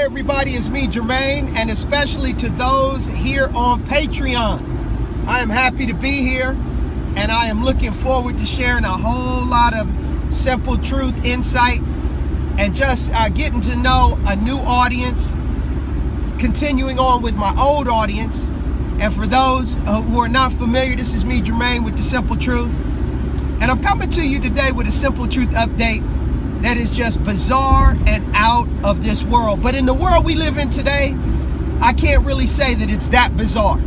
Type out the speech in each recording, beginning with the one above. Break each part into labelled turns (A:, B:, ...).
A: everybody, it's me, Jermaine, and especially to those here on Patreon. I am happy to be here, and I am looking forward to sharing a whole lot of simple truth, insight, and just getting to know a new audience, continuing on with my old audience. And for those who are not familiar, this is me, Jermaine, with The Simple Truth. And I'm coming to you today with a Simple Truth update that is just bizarre and out of this world. But in the world we live in today, I can't really say that it's that bizarre.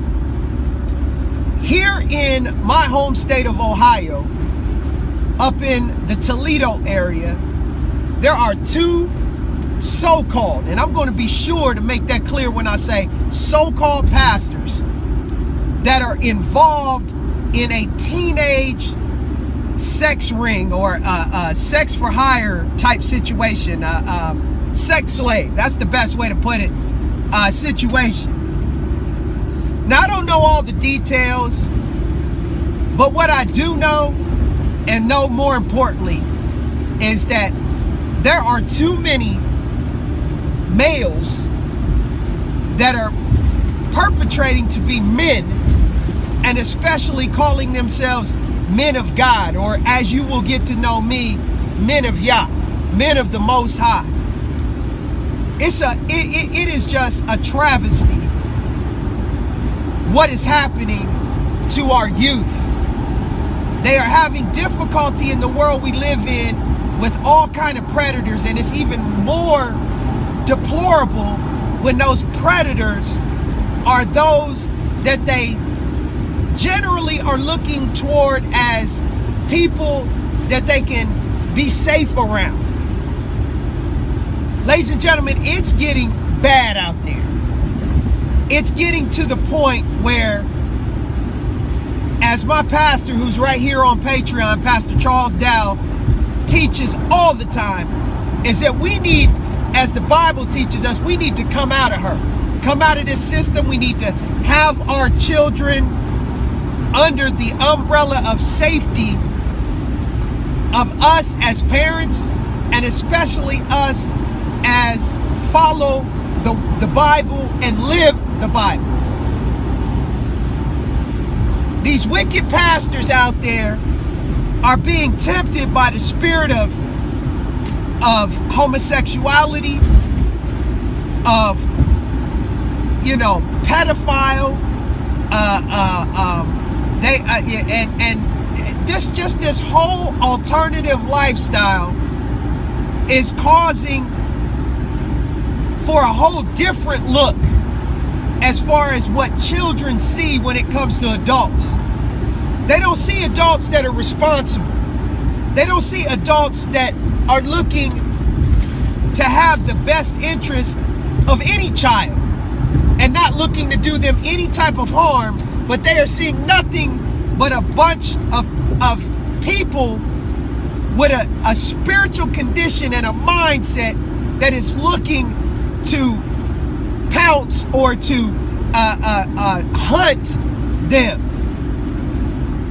A: Here in my home state of Ohio, up in the Toledo area, there are two so-called, and I'm going to be sure to make that clear when I say so-called pastors that are involved in a teenage sex ring or sex for hire type situation, sex slave, that's the best way to put it, situation. Now, I don't know all the details, but what I do know, and know more importantly, is that there are too many males that are perpetrating to be men, and especially calling themselves men of God, or as you will get to know me, men of Yah, men of the Most High. It is just a travesty what is happening to our youth. They are having difficulty in the world we live in with all kind of predators, and it's even more deplorable when those predators are those that they generally are looking toward as people that they can be safe around. Ladies and gentlemen, it's getting bad out there. It's getting to the point where, as my pastor, who's right here on Patreon, Pastor Charles Dow, teaches all the time, is that we need, as the Bible teaches us, we need to come out of her. Come out of this system. We need to have our children under the umbrella of safety of us as parents, and especially us as follow the Bible and live the Bible. These wicked pastors out there are being tempted by the spirit of homosexuality, of, pedophile, this whole alternative lifestyle is causing for a whole different look as far as what children see when it comes to adults. They don't see adults that are responsible. They don't see adults that are looking to have the best interest of any child and not looking to do them any type of harm, but they are seeing nothing but a bunch of people with a spiritual condition and a mindset that is looking to pounce or to hunt them.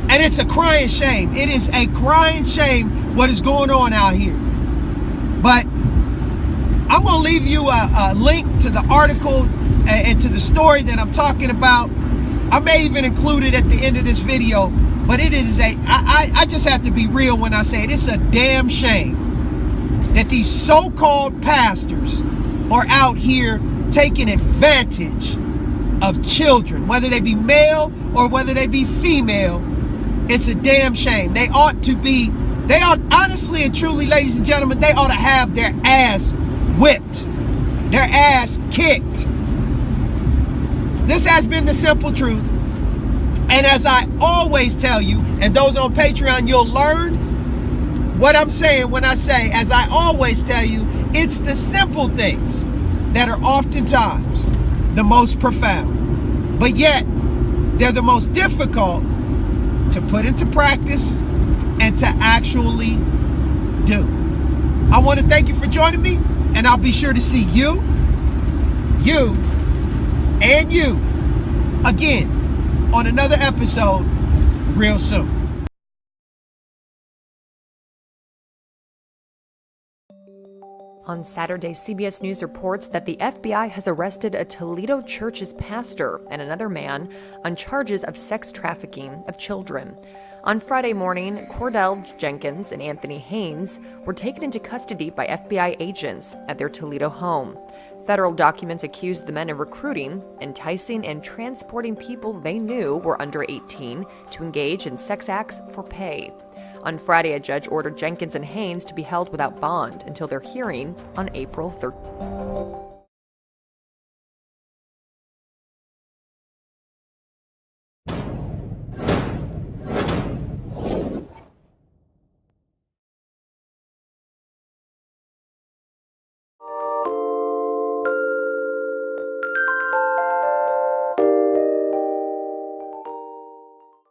A: And it's a crying shame. It is a crying shame what is going on out here. But I'm going to leave you a link to the article and to the story that I'm talking about. I may even include it at the end of this video, but it is I just have to be real when I say it. It's a damn shame that these so-called pastors are out here taking advantage of children, whether they be male or whether they be female. It's a damn shame. They ought honestly and truly, ladies and gentlemen, they ought to have their ass whipped, their ass kicked. This has been The Simple Truth. And as I always tell you, and those on Patreon, you'll learn what I'm saying when I say, as I always tell you, it's the simple things that are oftentimes the most profound. But yet, they're the most difficult to put into practice and to actually do. I want to thank you for joining me, and I'll be sure to see you, and you again on another episode real soon.
B: On Saturday, CBS News reports that the FBI has arrested a Toledo church's pastor and another man on charges of sex trafficking of children. On Friday morning, Cordell Jenkins and Anthony Haynes were taken into custody by FBI agents at their Toledo home. Federal documents accused the men of recruiting, enticing, and transporting people they knew were under 18 to engage in sex acts for pay. On Friday, a judge ordered Jenkins and Haynes to be held without bond until their hearing on April 13th.